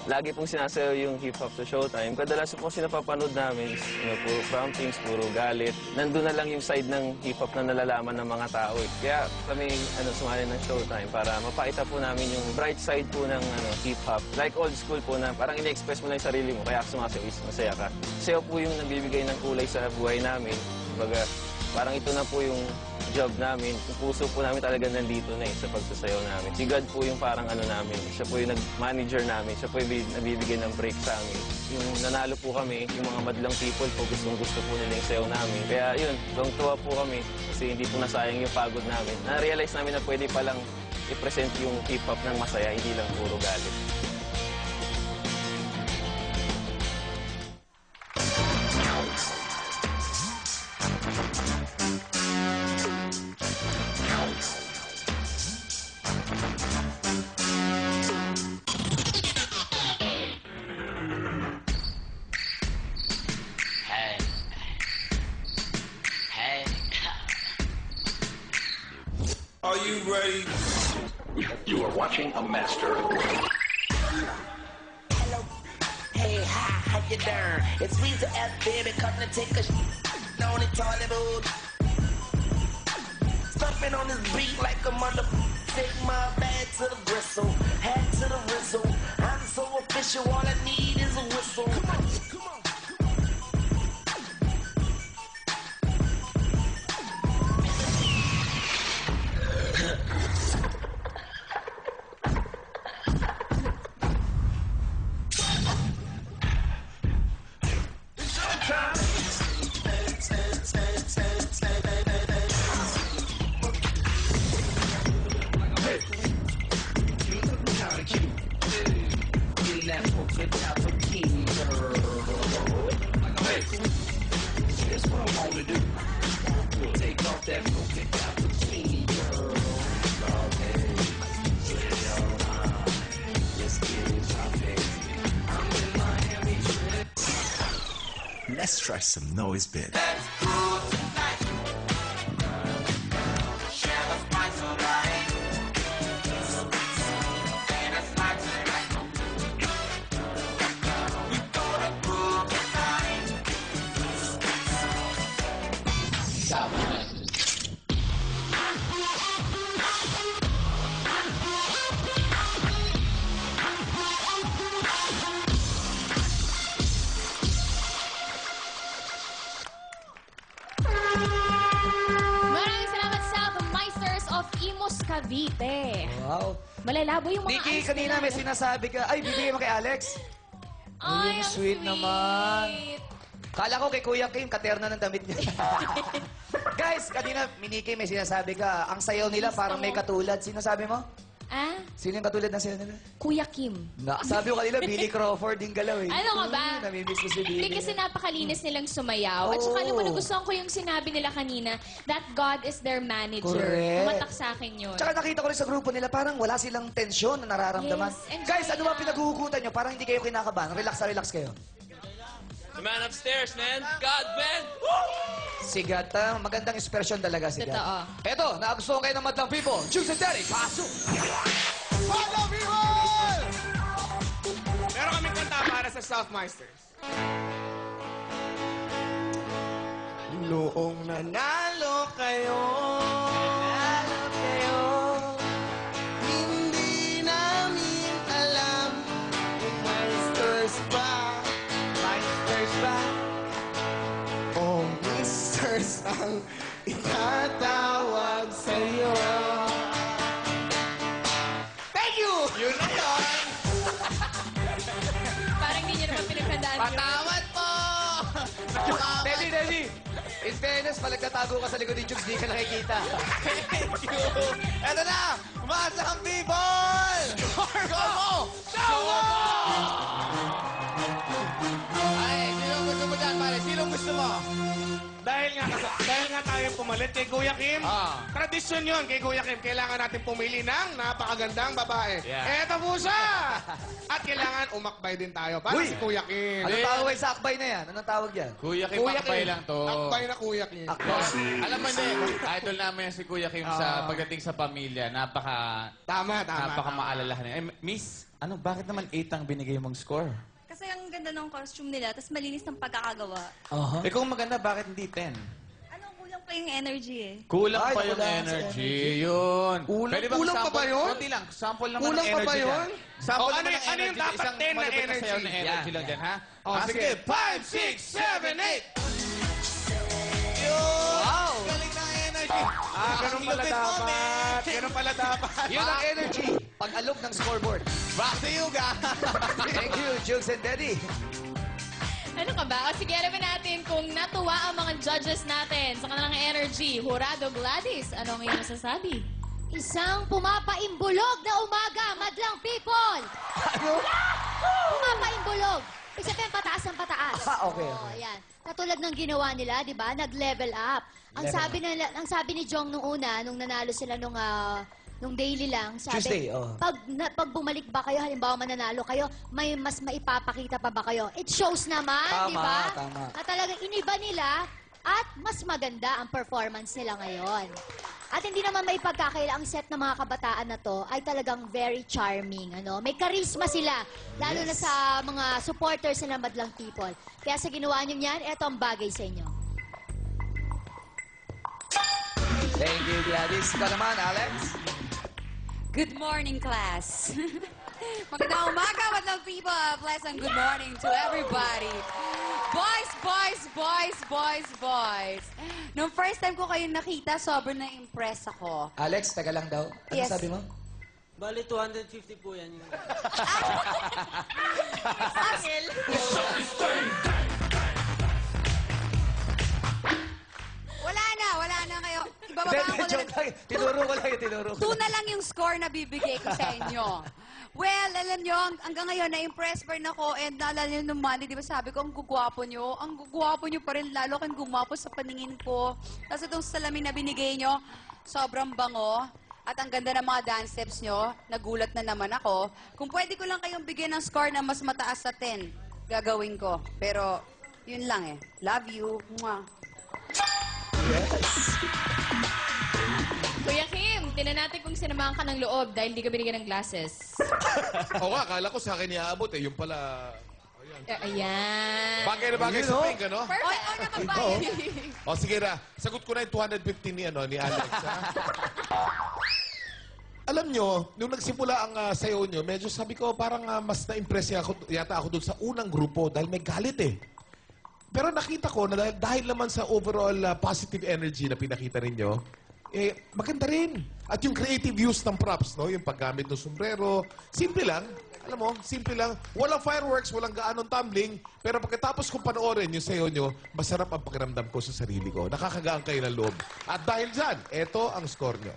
Lagi pong sinasayaw yung hip-hop sa Showtime. Kadalasan po sinapapanood namin, puro promptings, puro galit. Nandun na lang yung side ng hip-hop na nalalaman ng mga tao. Kaya kami sumali ng Showtime para mapakita po namin yung bright side po ng hip-hop. Like old school po na parang ina-express mo lang yung sarili mo, kaya sumasayaw is masaya ka. Sayaw po yung nagbibigay ng kulay sa buhay namin. Kumbaga, parang ito na po yung job namin. Yung puso po namin talaga nandito na sa pagsasayaw namin. Si God po yung parang namin. Siya po yung nag-manager namin. Siya po yung nabibigay ng break sa amin. Yung nanalo po kami, yung mga madlang people po, gustong-gusto po nila yung sayaw namin. Kaya yun, tuwa po kami kasi hindi po nasayang yung pagod namin. Na-realize namin na pwede palang i-present yung hip-hop ng masaya, hindi lang puro galit. Are you ready? You are watching a master. Hello. Hey, hi, how you doing? It's me to F, baby, come to take a on the Hollywood. Stumping on this beat like a mother. Take my bag to the bristle, hat to the whistle. I'm so official, all I need is a whistle. Come on, come on. Here's what I want to do. Take off that broken out bikini, girl. Okay. Let's get it poppin'. I'm in Miami. Let's try some noise bit. Let's go tonight. Share the spice of life. And a spice of life. We gonna groove tonight. Maraming salamat sa Meisters of Imus Cavite. Wow. Malalabo yung mga Nikki, eyes kanina nila. may sinasabi ka, ay, bibigay mo kay Alex. Ay, Ang ang sweet naman. sweet. Kala ko kay Kuya Kim, katerna ng damit niya. Guys, kanina, Miniki, may sinasabi ka, ang sayaw nila parang may katulad. Sino sabi mo? Ah? Sino yung katulad ng sayaw nila? Kuya Kim. Sabi ko kanila, Billy Crawford din galaw eh. Ano ka ba? Namimiss ko si Billy. Hindi kasi napakalinis nilang sumayaw. At saka alam mo, nagustuhan ko yung sinabi nila kanina that God is their manager. Correct. Tumatak sa akin yun. Tsaka nakita ko rin sa grupo nila, parang wala silang tensyon na nararamdaman. Yes, enjoy Guys, ano ba lang. pinaghuhugutan nyo? Parang hindi kayo kinakabahan. Relax na relax kayo. The man upstairs, man! God, man! Sigat, magandang inspirasyon talaga si God. Totoo. Eto, nagustuhan kayo ng madlang people. Juice and Daddy, pasok! Hello, people! Meron kaming kanta para sa Southmeisters. Noong nanalo kayo, hindi namin alam kung Meisters ba, o Misters ang itatawag sa'yo. Thank you! Yun na yun! Parang hindi nyo naman pinagkandaan yun. Patawad po! Daddy, Daddy! In fairness, pag nagtatago ka sa likod ni Jugs, di ka nakikita. Thank you! Eto na! Umasa ang people! Go mo! Go mo! Ay, sino gusto mo dyan, pare? Sino gusto mo? Dahil nga tayo pumalit kay Kuya Kim, tradisyon yun kay Kuya Kim. Kailangan natin pumili ng napakagandang babae. Eto po siya! At kailangan umakbay din tayo para si Kuya Kim. Anong tawag sa akbay na yan? Anong tawag yan? Kuya Kim, Kuya akbay Kim. lang to. Akbay na Kuya Kim. Alam mo, hindi. Idol namin yan si Kuya Kim sa pagdating sa pamilya. Tama. Napaka maalalahanin. Miss, bakit naman 8 ang binigay mong score? Kasi ang ganda ng costume nila, tapos malinis ng pagkakagawa. Eh kung maganda, bakit hindi 10? Ano, kulang pa yung energy eh. Kulang Ay, pa yung kulang sa energy. Yun. Pwede bang kulang pa sample? ba yun? Konti lang. Sample naman Kulang ng pa ba energy yun? dyan. Sample Oh, naman ano ng yung energy. dapat Isang 10 na malupit energy? sayaw na energy lang dyan, ha? Oh, sige. 5, 6, 7, 8. Wow! Galing ng energy. Ganun pala dapat. Ganun pala dapat. Yun ang energy. Pag-alog ng scoreboard. Back to you, guys. Thank you, Jugs and Daddy. Ano ka ba? O sige, alamin natin kung natuwa ang mga judges natin sa kanilang energy. Jurado Gladys, ano ang iyong masasabi? Isang pumapaimbulog na umaga, madlang people! Ano? Pumapaimbulog! Ibig sabihin, pataas ang pataas. Okay. Oo, yan. Katulad ng ginawa nila, di ba? Nag-level up. Ang sabi ni Jong nung una, nung nanalo sila nung daily lang, sabi, Tuesday, oh. pag bumalik ba kayo, halimbawa mananalo kayo, may mas maipapakita pa ba kayo? It shows naman, Tama, di ba? tama. Na talagang iniba nila at mas maganda ang performance nila ngayon. At hindi naman may pagkakaila ang set ng mga kabataan na to ay talagang very charming. Ano? May charisma sila, lalo na sa mga supporters ng Madlang People. Kaya sa ginawa niyo yan, eto ang bagay sa inyo. Thank you, Gladys. Ikaw naman, Alex. Good morning, class. Magandang umaga, Madlang people. Pleasant good morning to everybody. Boys, boys, boys, boys, boys. Nung first time ko kayo nakita, sobrang na-impress ako. Alex, taga lang daw. Ano Yes. sabi mo? Bali, 250 po yan. Wala na kayo. Ibababa ko na Joke lang. Tinuro ko lang. Tinuro ko. 2 na lang yung score na bibigay ko sa inyo. Well, alam nyo, hanggang ngayon, na-impress pa rin ako. And naalala nyo nung Monday, di ba sabi ko, ang gugwapo nyo. Ang gugwapo nyo pa rin, lalo kang gumapo sa paningin ko. Tapos itong salamin na binigay nyo, sobrang bango. At ang ganda ng mga dance steps nyo, nagulat na naman ako. Kung pwede ko lang kayong bigyan ng score na mas mataas sa 10, gagawin ko. Pero, yun lang eh. Love you. Mwah. Kuya Kim, tinan natin kung sinamahan ka ng loob dahil di ka binigyan ng glasses. Oo nga, akala ko sa akin iaabot eh. Yung pala... Ayan. Bagay na bagay sa pink, ano? Oy, nakabayad. O sige na, sagot ko na yung 250 ni Alex. Ha? Alam nyo, nung nagsimula ang sayaw nyo, medyo sabi ko parang mas na-impress yata ako doon sa unang grupo dahil may galit eh. Pero nakita ko na dahil naman sa overall positive energy na pinakita ninyo, maganda rin. At yung creative use ng props, no? Yung paggamit ng sombrero, simple lang. Alam mo, simple lang. Walang fireworks, walang gaanong tumbling. Pero pagkatapos kong panoorin yung sayo nyo, masarap ang pakiramdam ko sa sarili ko. Nakakagaan kayo ng loob. At dahil dyan, eto ang score nyo.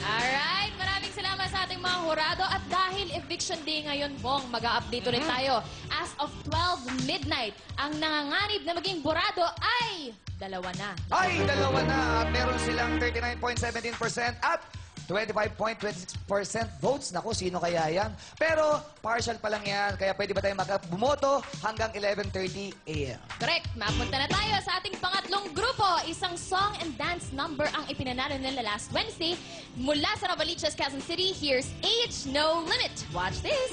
Alright, maraming salamat sa ating mga hurado. At dahil eviction day ngayon, Bong, mag-a-update ulit tayo. As of 12 midnight, ang nanganganib na maging burado ay dalawa na. Ay, dalawa na. At meron silang 39.17% at 25.26% votes. Naku, sino kaya yan? Pero partial pa lang yan. Kaya pwede ba tayo bumoto hanggang 11:30 a.m. Correct. Mapunta na tayo sa ating pangatlong grupo. Isang song and dance number ang ipinanalo nila last Wednesday. Mula sa Novaliches, Quezon City, here's Age No Limit. Watch this.